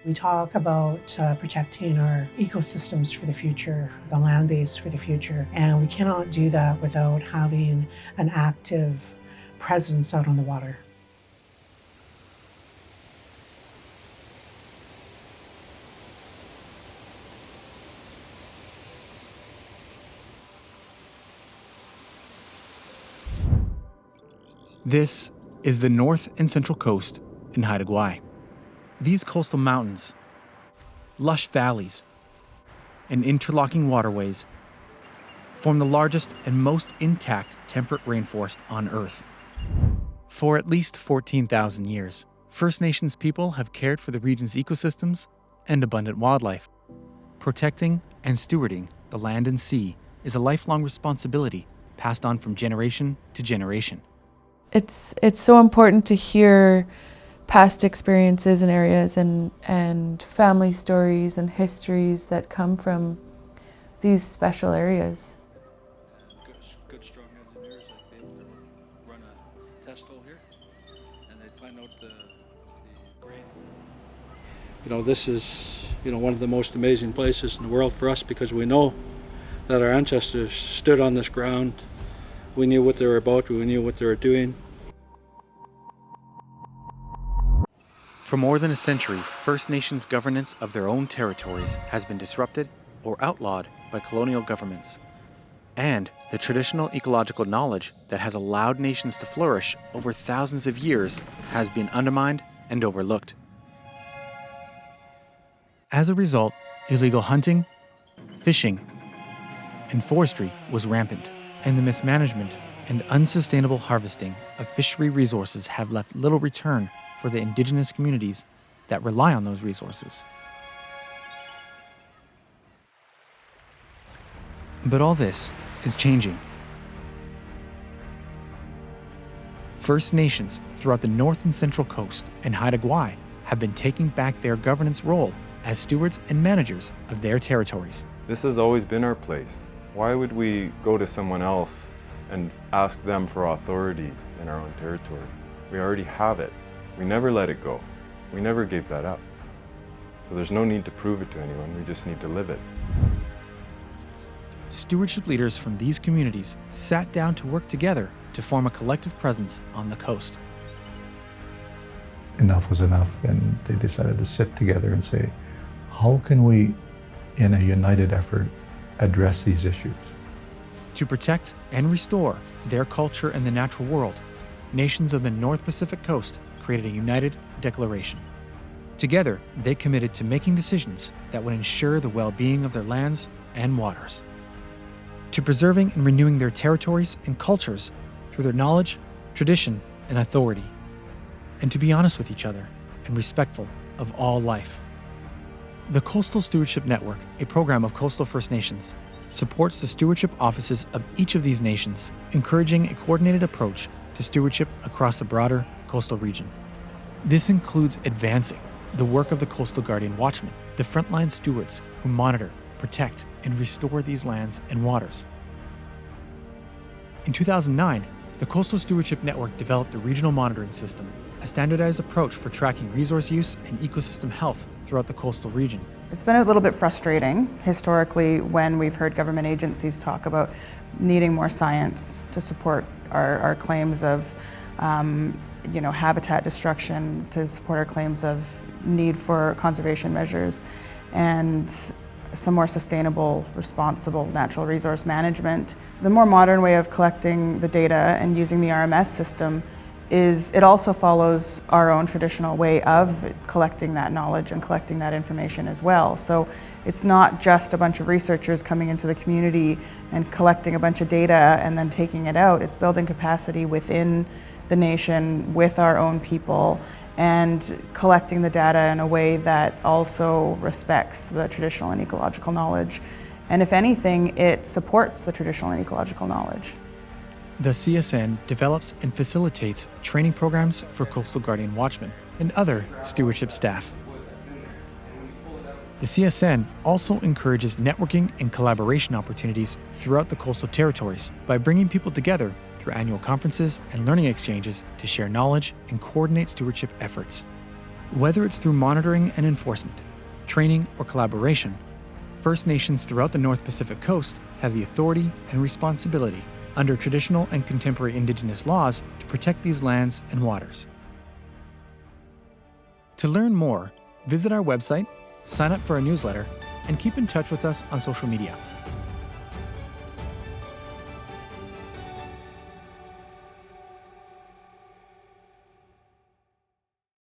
We talk about protecting our ecosystems for the future, the land base for the future, and we cannot do that without having an active presence out on the water. This is the north and central coast in Haida Gwaii. These coastal mountains, lush valleys, and interlocking waterways form the largest and most intact temperate rainforest on Earth. For at least 14,000 years, First Nations people have cared for the region's ecosystems and abundant wildlife. Protecting and stewarding the land and sea is a lifelong responsibility passed on from generation to generation. It's so important to hear past experiences in areas and family stories and histories that come from these special areas. Good strong engineers that be able to run a test hole here, and they'd find out the grain. This is one of the most amazing places in the world for us, because we know that our ancestors stood on this ground. We knew what they were about, we knew what they were doing. For more than a century, First Nations governance of their own territories has been disrupted or outlawed by colonial governments. And the traditional ecological knowledge that has allowed nations to flourish over thousands of years has been undermined and overlooked. As a result, illegal hunting, fishing, and forestry was rampant, and the mismanagement and unsustainable harvesting of fishery resources have left little return for the indigenous communities that rely on those resources. But all this is changing. First Nations throughout the north and central coast and Haida Gwaii have been taking back their governance role as stewards and managers of their territories. This has always been our place. Why would we go to someone else and ask them for authority in our own territory? We already have it. We never let it go. We never gave that up. So there's no need to prove it to anyone, we just need to live it. Stewardship leaders from these communities sat down to work together to form a collective presence on the coast. Enough was enough, and they decided to sit together and say, how can we, in a united effort, address these issues? To protect and restore their culture and the natural world, nations of the North Pacific coast created a united declaration. Together, they committed to making decisions that would ensure the well-being of their lands and waters, to preserving and renewing their territories and cultures through their knowledge, tradition, and authority, and to be honest with each other and respectful of all life. The Coastal Stewardship Network, a program of coastal First Nations, supports the stewardship offices of each of these nations, encouraging a coordinated approach to stewardship across the broader coastal region. This includes advancing the work of the Coastal Guardian Watchmen, the frontline stewards who monitor, protect, and restore these lands and waters. In 2009, the Coastal Stewardship Network developed the Regional Monitoring System, a standardized approach for tracking resource use and ecosystem health throughout the coastal region. It's been a little bit frustrating historically when we've heard government agencies talk about needing more science to support our claims of habitat destruction, to support our claims of need for conservation measures and some more sustainable, responsible natural resource management. The more modern way of collecting the data and using the RMS system is it also follows our own traditional way of collecting that knowledge and collecting that information as well. So it's not just a bunch of researchers coming into the community and collecting a bunch of data and then taking it out. It's building capacity within the nation with our own people and collecting the data in a way that also respects the traditional and ecological knowledge. And if anything, it supports the traditional and ecological knowledge. The CSN develops and facilitates training programs for Coastal Guardian Watchmen and other stewardship staff. The CSN also encourages networking and collaboration opportunities throughout the coastal territories by bringing people together through annual conferences and learning exchanges to share knowledge and coordinate stewardship efforts. Whether it's through monitoring and enforcement, training, or collaboration, First Nations throughout the North Pacific Coast have the authority and responsibility under traditional and contemporary Indigenous laws to protect these lands and waters. To learn more, visit our website, sign up for our newsletter, and keep in touch with us on social media.